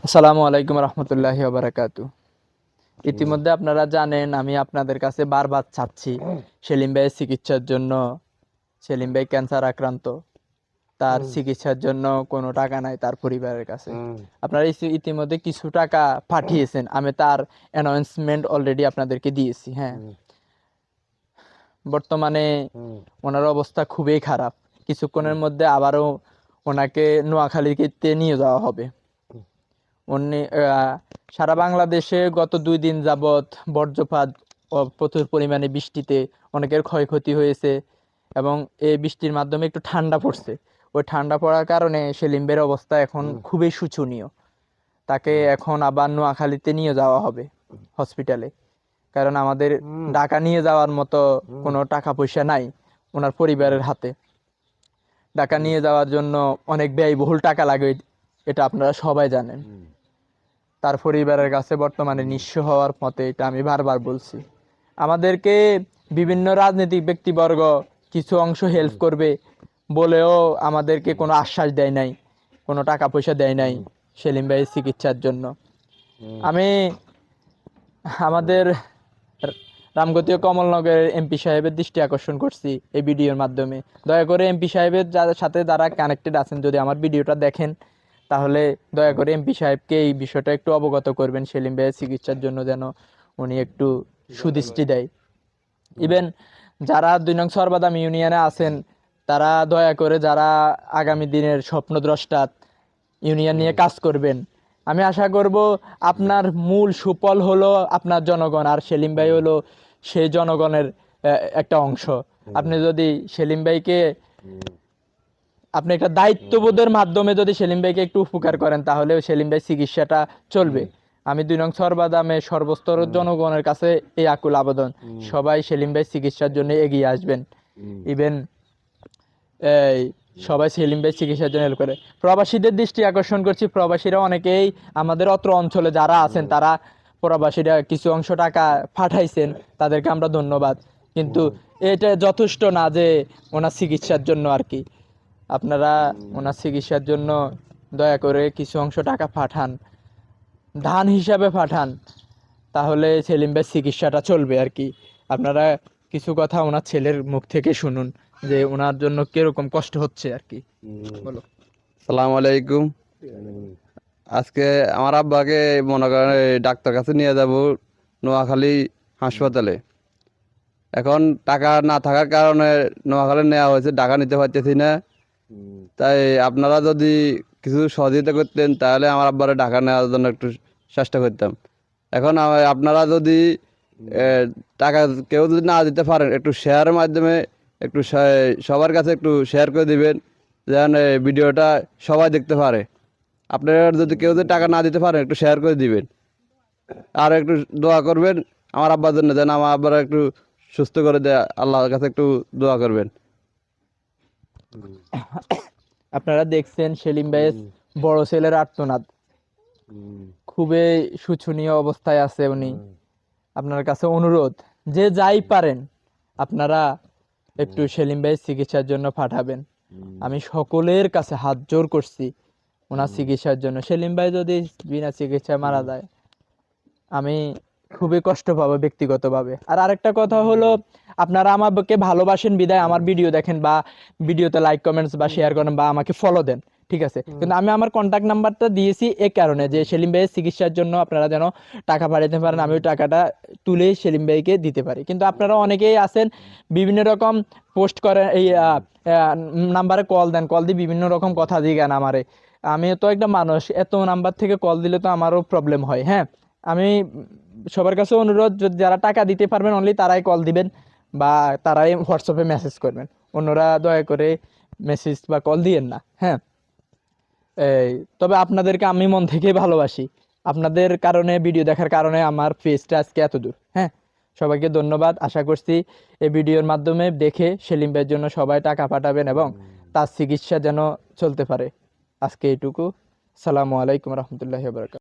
আসসালামু আলাইকুম রহমতুল্লাহি ওয়া বারাকাতু। ইতিমধ্যে আপনারা জানেন আমি আপনাদের কাছে বারবার চাচ্ছি সেলিম ভাইয়ের চিকিৎসার জন্য। সেলিম ভাই ক্যান্সার আক্রান্ত, তার চিকিৎসার জন্য কোনো টাকা নাই তার পরিবারের কাছে। আপনারা ইতিমধ্যে কিছু টাকা পাঠিয়েছেন, আমি তার অ্যানাউন্সমেন্ট অলরেডি আপনাদেরকে দিয়েছি। হ্যাঁ, বর্তমানে ওনার অবস্থা খুবই খারাপ। কিছুক্ষণের মধ্যে আবারও ওনাকে নোয়াখালীতে নিয়ে যাওয়া হবে। উনি সারা বাংলাদেশে গত 2 দিন যাবৎ বজ্রপাত ও প্রচুর পরিমাণে বৃষ্টিতে অনেকের ক্ষয়ক্ষতি হয়েছে এবং এই বৃষ্টির মাধ্যমে একটু ঠান্ডা পড়ছে। ওই ঠান্ডা পড়ার কারণে সেলিম ভাইয়ের অবস্থা এখন খুবই শোচনীয়। তাকে এখন আবার নোয়াখালীতে নিয়ে যাওয়া হবে হসপিটালে, কারণ আমাদের ঢাকা নিয়ে যাওয়ার মতো কোনো টাকা পয়সা নাই ওনার পরিবারের হাতে। ঢাকা নিয়ে যাওয়ার জন্য অনেক ব্যয়বহুল টাকা লাগে, এটা আপনারা সবাই জানেন। তার পরিবারের কাছে বর্তমানে নিঃস্ব হওয়ার মতে, এটা আমি বারবার বলছি। আমাদেরকে বিভিন্ন রাজনৈতিক ব্যক্তিবর্গ কিছু অংশ হেল্প করবে বলেও আমাদেরকে কোনো আশ্বাস দেয় নাই, কোনো টাকা পয়সা দেয় নাই সেলিম ভাইয়ের চিকিৎসার জন্য। আমি আমাদের রামগতীয় কমলনগরের এমপি সাহেবের দৃষ্টি আকর্ষণ করছি এই ভিডিওর মাধ্যমে। দয়া করে এমপি সাহেবের সাথে যারা কানেক্টেড আছেন, যদি আমার ভিডিওটা দেখেন, তাহলে দয়া করে এমপি সাহেবকে এই বিষয়টা একটু অবগত করবেন সেলিম ভাইয়ের চিকিৎসার জন্য, যেন উনি একটু সুদৃষ্টি দেয়। ইভেন যারা 2 নং সর্বাদাম ইউনিয়নে আছেন, তারা দয়া করে, যারা আগামী দিনের স্বপ্নদ্রষ্টা, ইউনিয়ন নিয়ে কাজ করবেন, আমি আশা করব আপনার মূল সুফল হলো আপনার জনগণ, আর সেলিম ভাই হলো সেই জনগণের একটা অংশ। আপনি যদি সেলিম ভাইকে, আপনি একটা দায়িত্ববোধের মাধ্যমে যদি সেলিম ভাইকে একটু উপকার করেন, তাহলে সেলিম ভাই চিকিৎসাটা চলবে। আমি 2 নং সর্বাদামে সর্বস্তরের জনগণের কাছে এই আকুল আবেদন, সবাই সেলিম ভাই চিকিৎসার জন্য এগিয়ে আসবেন। ইভেন এই সবাই সেলিম ভাই চিকিৎসার জন্য হেল্প করে। প্রবাসীদের দৃষ্টি আকর্ষণ করছি, প্রবাসীরা অনেকেই আমাদের অত্র অঞ্চলে যারা আছেন, তারা প্রবাসীরা কিছু অংশ টাকা পাঠাইছেন, তাদেরকে আমরা ধন্যবাদ। কিন্তু এটা যথেষ্ট না যে ওনার চিকিৎসার জন্য আর কি। আপনারা ওনার চিকিৎসার জন্য দয়া করে কিছু অংশ টাকা পাঠান, দান হিসাবে পাঠান, তাহলে সেলিম ভাই চিকিৎসাটা চলবে আর কি। আপনারা কিছু কথা ওনার ছেলের মুখ থেকে শুনুন যে ওনার জন্য কিরকম কষ্ট হচ্ছে আর কি। বলো। সালাম আলাইকুম। আজকে আমার আব্বাকে মনে করেন ডাক্তার কাছে নিয়ে যাব নোয়াখালী হাসপাতালে। এখন টাকা না থাকার কারণে নোয়াখালী নেওয়া হয়েছে, টাকা নিতে পারতেছি না। তাই আপনারা যদি কিছু সহযোগিতা করতেন, তাহলে আমার আব্বারে ঢাকা নেওয়ার জন্য একটু চেষ্টা করতাম। এখন আপনারা যদি টাকা কেউ যদি না দিতে পারেন, একটু শেয়ারের মাধ্যমে একটু সবার কাছে একটু শেয়ার করে দিবেন, যেন ভিডিওটা সবাই দেখতে পারে। আপনারা যদি কেউ যদি টাকা না দিতে পারেন, একটু শেয়ার করে দিবেন। আর একটু দোয়া করবেন আমার আব্বার জন্য, যেন আমার আব্বারা একটু সুস্থ করে দেয়। আল্লাহর কাছে একটু দোয়া করবেন। আপনারা দেখছেন সেলিম ভাইয়ের বড় ছেলের আর্তনাদ, খুবই শোচনীয় অবস্থায় আছে উনি। আপনার কাছে অনুরোধ, যে যাই পারেন আপনারা একটু সেলিম ভাইয়ের চিকিৎসার জন্য পাঠাবেন। আমি সকলের কাছে হাত জোর করছি ওনার চিকিৎসার জন্য। সেলিম ভাই যদি বিনা চিকিৎসায় মারা যায়, আমি খুবই কষ্ট পাবো ব্যক্তিগতভাবে। আর আরেকটা কথা হলো, আপনারা আমাকে ভালোবাসেন বিদায় আমার ভিডিও দেখেন, বা ভিডিওতে লাইক কমেন্টস বা শেয়ার করেন, বা আমাকে ফলো দেন, ঠিক আছে। কিন্তু আমি আমার কন্ট্যাক্ট নাম্বারটা দিয়েছি এই কারণে, যে সেলিম ভাইয়ের চিকিৎসার জন্য আপনারা যেন টাকা পাঠাতে পারেন, আমি ওই টাকাটা তুলে সেলিম ভাইকে দিতে পারি। কিন্তু আপনারা অনেকেই আছেন বিভিন্ন রকম পোস্ট করেন, এই নাম্বারে কল দেন, কল দিয়ে বিভিন্ন রকম কথা জিজ্ঞান আমারে। আমি তো একটা মানুষ, এত নাম্বার থেকে কল দিলে তো আমারও প্রবলেম হয়। হ্যাঁ, আমি সবার কাছে অনুরোধ, যদি যারা টাকা দিতে পারবেন অনলি তারাই কল দিবেন, বা তারাই হোয়াটসঅ্যাপে মেসেজ করবেন। অন্যরা দয়া করে মেসেজ বা কল দিয়েন না। হ্যাঁ, এই তবে আপনাদেরকে আমি মন থেকে ভালোবাসি। আপনাদের কারণে, ভিডিও দেখার কারণে আমার ফেসটা আজকে এত দূর। হ্যাঁ, সবাইকে ধন্যবাদ। আশা করছি এই ভিডিওর মাধ্যমে দেখে সেলিম ভাইয়ের জন্য সবাই টাকা পাঠাবেন এবং তার চিকিৎসা যেন চলতে পারে। আজকে এইটুকু। সালামু আলাইকুম রহমতুল্লাহি ওয়া বারাকাতুহু।